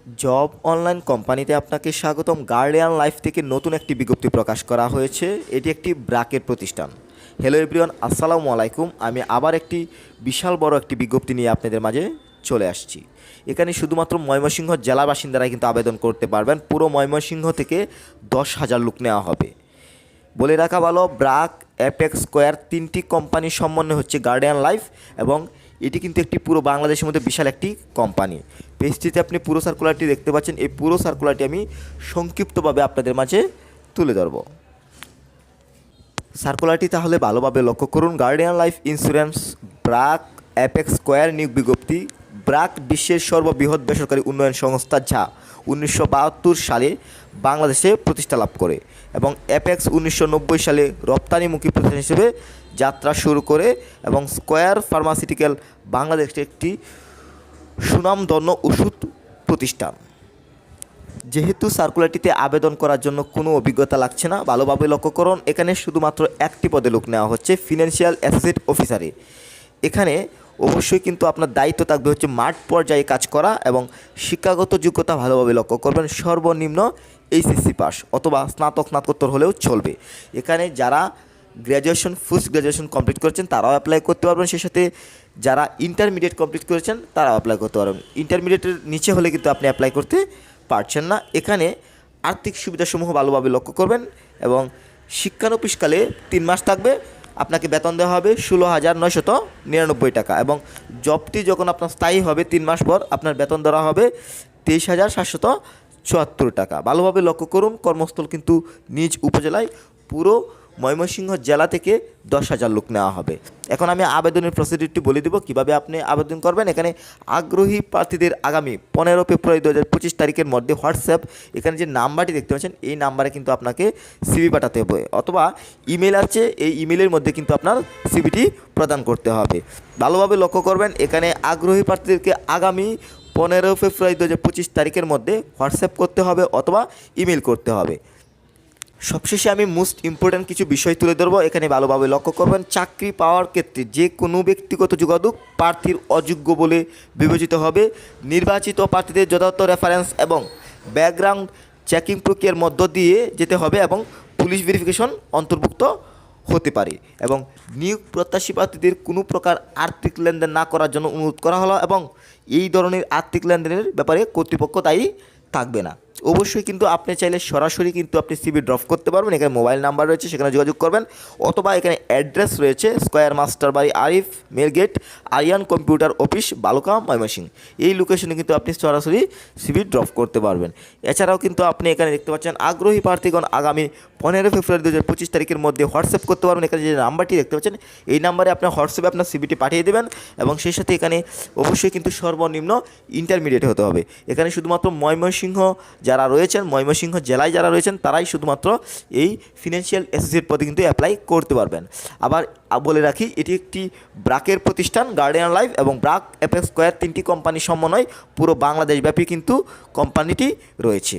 Job online কোম্পানিতে আপনাকে স্বাগতম। গার্ডিয়ান লাইফ থেকে নতুন একটি বিজ্ঞপ্তি প্রকাশ করা হয়েছে। এটি একটি ব্র্যাকের প্রতিষ্ঠান। হ্যালো এভরিওয়ান, আসসালামু আলাইকুম। আমি আবার একটি বিশাল বড় একটি বিজ্ঞপ্তি নিয়ে আপনাদের মাঝে চলে আসছি। এখানে শুধুমাত্র ময়মনসিংহ জেলা বাসিন্দারাই কিন্তু আবেদন করতে পারবেন। পুরো ময়মনসিংহ থেকে 10,000 লোক নেওয়া হবে। বলে রাখা ভালো, ব্র্যাক, অ্যাপেক্স স্কোয়ার তিনটি কোম্পানির সমন্বয় হচ্ছে গার্ডিয়ান লাইফ, এবং এটি কিন্তু একটি পুরো বাংলাদেশের মধ্যে বিশাল একটি কোম্পানি। পেজটিতে আপনি পুরো সার্কুলারটি দেখতে পাচ্ছেন। এই পুরো সার্কুলারটি আমি সংক্ষিপ্তভাবে আপনাদের মাঝে তুলে ধরব। সার্কুলারটি তাহলে ভালোভাবে লক্ষ্য করুন। Guardian life insurance, BRAC, apex square নিয়োগ বিজ্ঞপ্তি। ব্র্যাক বিশ্বের সর্ববৃহৎ বেসরকারি উন্নয়ন সংস্থা, যা 1972 সালে বাংলাদেশে প্রতিষ্ঠা লাভ করে, এবং অ্যাপেক্স 1990 সালে রপ্তানিমুখী প্রতিষ্ঠান হিসেবে যাত্রা শুরু করে, এবং স্কোয়ার ফার্মাসিউটিক্যাল বাংলাদেশের একটি সুনামধন্য ওষুধ প্রতিষ্ঠান। যেহেতু সার্কুলারটিতে আবেদন করার জন্য কোনো অভিজ্ঞতা লাগছে না, ভালোভাবে লক্ষ্য করুন। এখানে শুধুমাত্র একটি পদে লোক নেওয়া হচ্ছে, ফিনান্সিয়াল অ্যাসোসিয়েট অফিসারে। এখানে অবশ্যই কিন্তু আপনার দায়িত্ব থাকবে হচ্ছে মাঠ পর্যায়ে কাজ করা, এবং শিক্ষাগত যোগ্যতা ভালোভাবে লক্ষ্য করবেন। সর্বনিম্ন এইচএসসি পাস অথবা স্নাতকোত্তর হলেও চলবে। এখানে যারা গ্র্যাজুয়েশন, পোস্ট গ্র্যাজুয়েশন কমপ্লিট করেছেন তারাও অ্যাপ্লাই করতে পারবেন। সেই সাথে যারা ইন্টারমিডিয়েট কমপ্লিট করেছেন তারাও অ্যাপ্লাই করতে পারবেন। ইন্টারমিডিয়েটের নিচে হলে কিন্তু আপনি অ্যাপ্লাই করতে পারছেন না। এখানে আর্থিক সুবিধাসমূহ ভালোভাবে লক্ষ্য করবেন, এবং শিক্ষানবিশকালে 3 মাস থাকবে। আপনাকে বেতন দেওয়া হবে 16,999 টাকা, এবং জবটি যখন আপনার স্থায়ী হবে 3 মাস পর আপনার বেতন দেওয়া হবে 23,774 টাকা। ভালোভাবে লক্ষ্য করুন, কর্মস্থল কিন্তু নিজ উপজেলায়। পুরো ময়মনসিংহ জেলা থেকে 10,000 লোক নেওয়া হবে। এখন আমি আবেদনের প্রসিডিউরটি বলে দেব কীভাবে আপনি আবেদন করবেন। এখানে আগ্রহী প্রার্থীদের আগামী 15 ফেব্রুয়ারি 2025 তারিখের মধ্যে হোয়াটসঅ্যাপ, এখানে যে নাম্বারটি দেখতে পাচ্ছেন এই নাম্বারে কিন্তু আপনাকে সিভি পাঠাতে হবে, অথবা ইমেল আছে, এই ইমেলের মধ্যে কিন্তু আপনার সিভিটি প্রদান করতে হবে। ভালোভাবে লক্ষ্য করবেন, এখানে আগ্রহী প্রার্থীদেরকে আগামী 15 ফেব্রুয়ারি 2025 তারিখের মধ্যে হোয়াটসঅ্যাপ করতে হবে অথবা ইমেল করতে হবে। সবশেষে আমি মোস্ট ইম্পর্ট্যান্ট কিছু বিষয় তুলে ধরবো। এখানে ভালোভাবে লক্ষ্য করবেন, চাকরি পাওয়ার ক্ষেত্রে যে কোনো ব্যক্তিগত যোগাযোগ প্রার্থীর অযোগ্য বলে বিবেচিত হবে। নির্বাচিত প্রার্থীদের যথাযথ রেফারেন্স এবং ব্যাকগ্রাউন্ড চেকিং প্রক্রিয়ার মধ্য দিয়ে যেতে হবে, এবং পুলিশ ভেরিফিকেশন অন্তর্ভুক্ত হতে পারে। এবং নিয়োগ প্রত্যাশী প্রার্থীদের কোনো প্রকার আর্থিক লেনদেন না করার জন্য অনুরোধ করা হলো, এবং এই ধরনের আর্থিক লেনদেনের ব্যাপারে কর্তৃপক্ষ দায়ী থাকবে না। অবশ্যই কিন্তু আপনি চাইলে সরাসরি কিন্তু আপনি সিভি ড্রপ করতে পারবেন। এখানে মোবাইল নাম্বার রয়েছে, সেখানে যোগাযোগ করবেন, অথবা এখানে অ্যাড্রেস রয়েছে স্কোয়ার মাস্টার বাড়ি, আরিফ মেল gate, Aryan computer office, Bhaluka, Mymensingh. এই লোকেশনে কিন্তু আপনি সরাসরি সিভি ড্রপ করতে পারবেন। এছাড়াও কিন্তু আপনি এখানে দেখতে পাচ্ছেন আগ্রহী প্রার্থীগণ আগামী 15 ফেব্রুয়ারি 2025 তারিখের মধ্যে হোয়াটসঅ্যাপ করতে পারবেন। এখানে যে নাম্বারটি দেখতে পাচ্ছেন এই নাম্বারে আপনার হোয়াটসঅ্যাপে আপনার সিভিটি পাঠিয়ে দেবেন, এবং সেই সাথে এখানে অবশ্যই কিন্তু সর্বনিম্ন ইন্টারমিডিয়েট হতে হবে। এখানে শুধুমাত্র ময়মনসিংহ যারা রয়েছেন, ময়মনসিংহ জেলায় যারা রয়েছেন তারাই শুধুমাত্র এই ফিনান্সিয়াল অ্যাসোসিয়েট পদে কিন্তু অ্যাপ্লাই করতে পারবেন। আবার বলে রাখি, এটি একটি ব্র্যাকের প্রতিষ্ঠান। গার্ডিয়ান লাইফ এবং ব্র্যাক, অ্যাপেক্স স্কোয়ার তিনটি কোম্পানির সমন্বয় পুরো বাংলাদেশব্যাপী কিন্তু কোম্পানিটি রয়েছে।